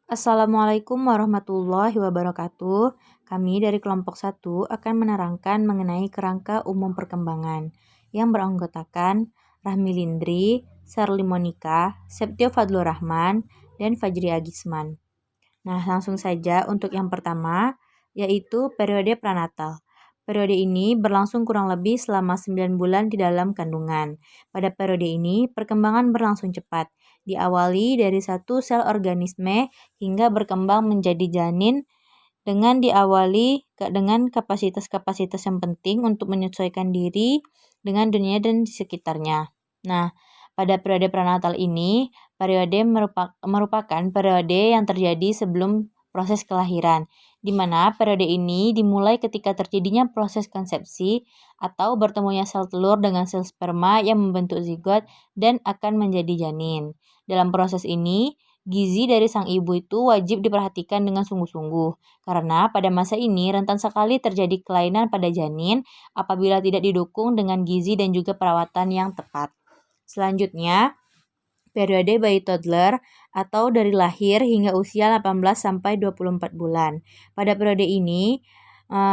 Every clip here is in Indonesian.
Assalamualaikum warahmatullahi wabarakatuh. Kami dari kelompok 1 akan menerangkan mengenai kerangka umum perkembangan yang beranggotakan Rahmi Lindri, Sherly Monika, Septio Fadlur Rahman, dan Fajri Agisman. Nah, langsung saja untuk yang pertama, yaitu periode pranatal. Periode ini berlangsung kurang lebih selama 9 bulan di dalam kandungan. Pada periode ini, perkembangan berlangsung cepat, diawali dari satu sel organisme hingga berkembang menjadi janin dengan dengan kapasitas-kapasitas yang penting untuk menyesuaikan diri dengan dunia dan di sekitarnya. Nah, pada periode prenatal ini, periode merupakan periode yang terjadi sebelum proses kelahiran, di mana periode ini dimulai ketika terjadinya proses konsepsi atau bertemunya sel telur dengan sel sperma yang membentuk zigot dan akan menjadi janin. Dalam proses ini, gizi dari sang ibu itu wajib diperhatikan dengan sungguh-sungguh, karena pada masa ini rentan sekali terjadi kelainan pada janin apabila tidak didukung dengan gizi dan juga perawatan yang tepat. Selanjutnya, periode bayi toddler atau dari lahir hingga usia 18-24 bulan. Pada periode ini,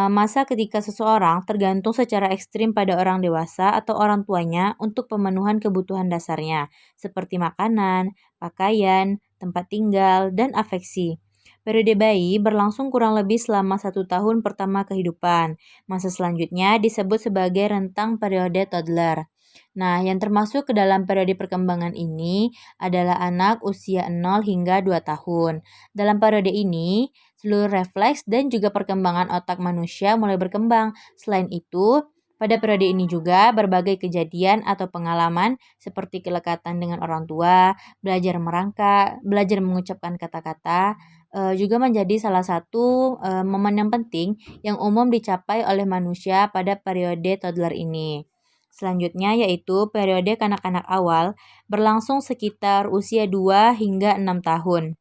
masa ketika seseorang tergantung secara ekstrim pada orang dewasa atau orang tuanya untuk pemenuhan kebutuhan dasarnya, seperti makanan, pakaian, tempat tinggal, dan afeksi. Periode bayi berlangsung kurang lebih selama 1 tahun pertama kehidupan. Masa selanjutnya disebut sebagai rentang periode toddler. Nah, yang termasuk ke dalam periode perkembangan ini adalah anak usia 0 hingga 2 tahun. Dalam periode ini, seluruh refleks dan juga perkembangan otak manusia mulai berkembang. Selain itu, pada periode ini juga berbagai kejadian atau pengalaman seperti kelekatan dengan orang tua, belajar merangkak, belajar mengucapkan kata-kata, juga menjadi salah satu momen yang penting yang umum dicapai oleh manusia pada periode toddler ini. Selanjutnya yaitu periode kanak-kanak awal berlangsung sekitar usia 2 hingga 6 tahun.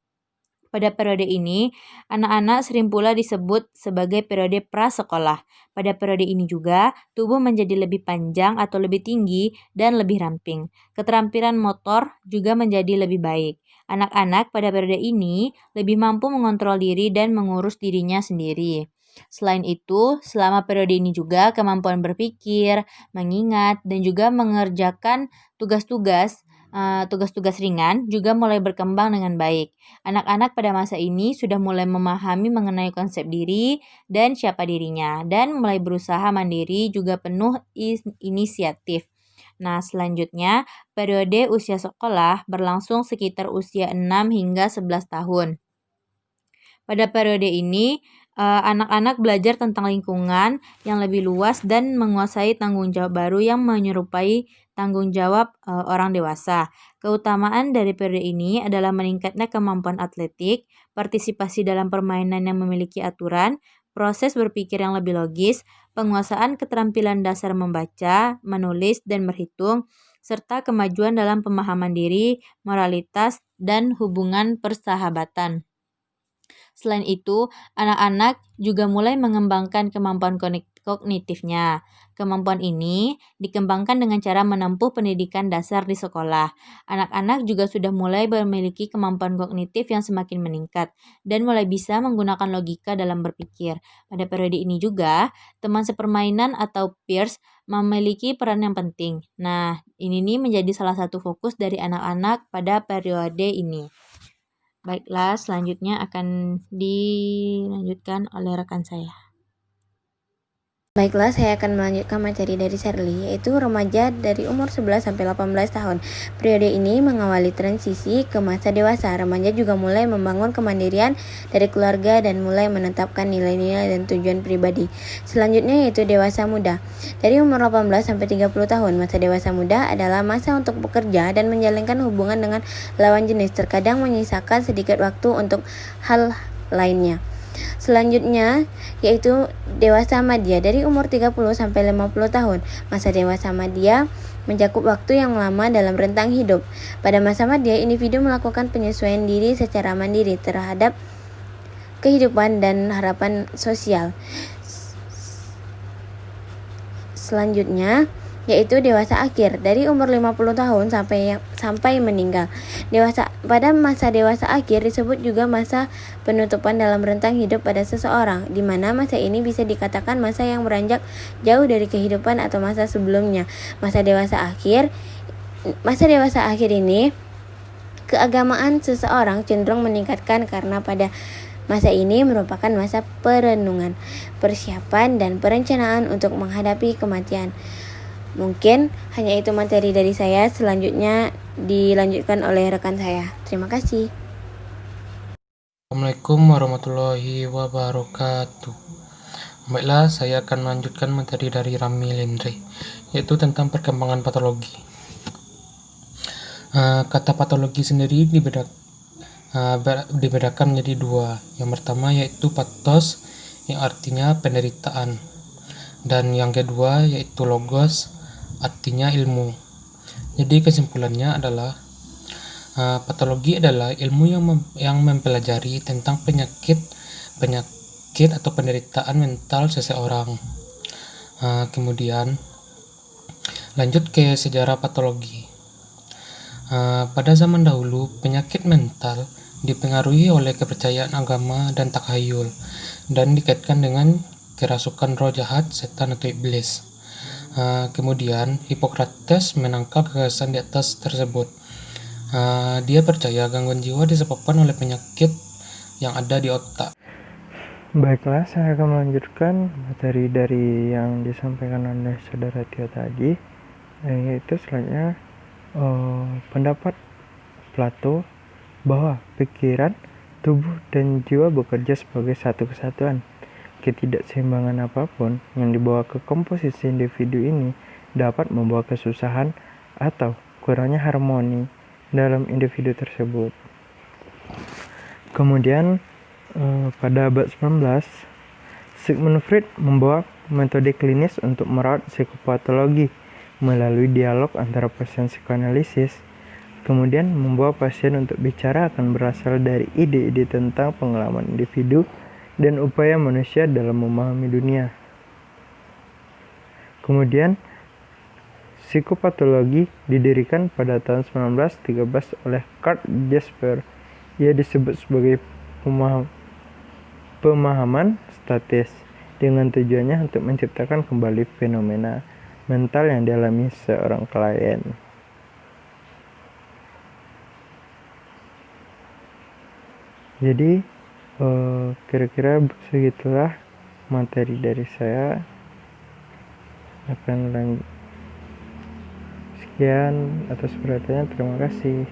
Pada periode ini, anak-anak sering pula disebut sebagai periode prasekolah. Pada periode ini juga, tubuh menjadi lebih panjang atau lebih tinggi dan lebih ramping. Keterampilan motor juga menjadi lebih baik. Anak-anak pada periode ini lebih mampu mengontrol diri dan mengurus dirinya sendiri. Selain itu, selama periode ini juga kemampuan berpikir, mengingat, dan juga mengerjakan tugas-tugas ringan juga mulai berkembang dengan baik. Anak-anak pada masa ini sudah mulai memahami mengenai konsep diri dan siapa dirinya, dan mulai berusaha mandiri juga penuh inisiatif. Nah, selanjutnya, periode usia sekolah berlangsung sekitar usia 6 hingga 11 tahun. Pada periode ini, anak-anak belajar tentang lingkungan yang lebih luas dan menguasai tanggung jawab baru yang menyerupai tanggung jawab orang dewasa. Keutamaan dari periode ini adalah meningkatnya kemampuan atletik, partisipasi dalam permainan yang memiliki aturan, proses berpikir yang lebih logis, penguasaan keterampilan dasar membaca, menulis, dan berhitung, serta kemajuan dalam pemahaman diri, moralitas, dan hubungan persahabatan. Selain itu, anak-anak juga mulai mengembangkan kemampuan kognitifnya. Kemampuan ini dikembangkan dengan cara menempuh pendidikan dasar di sekolah. Anak-anak juga sudah mulai memiliki kemampuan kognitif yang semakin meningkat dan mulai bisa menggunakan logika dalam berpikir. Pada periode ini juga, teman sepermainan atau peers memiliki peran yang penting. Nah, ini nih menjadi salah satu fokus dari anak-anak pada periode ini. Baiklah, selanjutnya akan dilanjutkan oleh rekan saya. Baiklah, saya akan melanjutkan materi dari Sherly, yaitu remaja dari umur 11 sampai 18 tahun. Periode ini mengawali transisi ke masa dewasa. Remaja juga mulai membangun kemandirian dari keluarga dan mulai menetapkan nilai-nilai dan tujuan pribadi. Selanjutnya yaitu dewasa muda. Dari umur 18 sampai 30 tahun, masa dewasa muda adalah masa untuk bekerja dan menjalankan hubungan dengan lawan jenis, terkadang menyisakan sedikit waktu untuk hal lainnya. Selanjutnya yaitu dewasa madya dari umur 30 sampai 50 tahun. Masa dewasa madya mencakup waktu yang lama dalam rentang hidup. Pada masa madya, individu melakukan penyesuaian diri secara mandiri terhadap kehidupan dan harapan sosial. Selanjutnya yaitu dewasa akhir dari umur 50 tahun sampai meninggal. Pada masa dewasa akhir disebut juga masa penutupan dalam rentang hidup pada seseorang, di mana masa ini bisa dikatakan masa yang beranjak jauh dari kehidupan atau masa sebelumnya. Masa dewasa akhir ini keagamaan seseorang cenderung meningkatkan karena pada masa ini merupakan masa perenungan, persiapan, dan perencanaan untuk menghadapi kematian. Mungkin hanya itu materi dari saya, selanjutnya dilanjutkan oleh rekan saya. Terima kasih. Assalamualaikum warahmatullahi wabarakatuh. Baiklah, saya akan melanjutkan materi dari Rami Lindre, yaitu tentang perkembangan patologi. Kata patologi sendiri dibedakan menjadi dua. Yang pertama yaitu pathos, yang artinya penderitaan, dan yang kedua yaitu logos, artinya ilmu. Jadi kesimpulannya adalah patologi adalah ilmu yang mempelajari tentang penyakit atau penderitaan mental seseorang. Kemudian lanjut ke sejarah patologi. Pada zaman dahulu, penyakit mental dipengaruhi oleh kepercayaan agama dan takhayul, dan dikaitkan dengan kerasukan roh jahat, setan atau iblis. Kemudian Hippocrates menangkap gagasan di atas tersebut. Dia percaya gangguan jiwa disebabkan oleh penyakit yang ada di otak. Baiklah, saya akan melanjutkan materi dari yang disampaikan oleh saudara Tio tadi, yaitu selanjutnya pendapat Plato bahwa pikiran, tubuh, dan jiwa bekerja sebagai satu kesatuan. Ketidakseimbangan apapun yang dibawa ke komposisi individu ini dapat membawa kesusahan atau kurangnya harmoni dalam individu tersebut. Kemudian pada abad 19, Sigmund Freud membawa metode klinis untuk merawat psikopatologi melalui dialog antara pasien psikoanalisis, kemudian membawa pasien untuk bicara akan berasal dari ide-ide tentang pengalaman individu dan upaya manusia dalam memahami dunia. Kemudian psikopatologi didirikan pada tahun 1913 oleh Karl Jasper. Ia disebut sebagai pemahaman statis dengan tujuannya untuk menciptakan kembali fenomena mental yang dialami seorang klien. Jadi kira-kira segitulah materi dari saya. Sekian atas perhatiannya, terima kasih.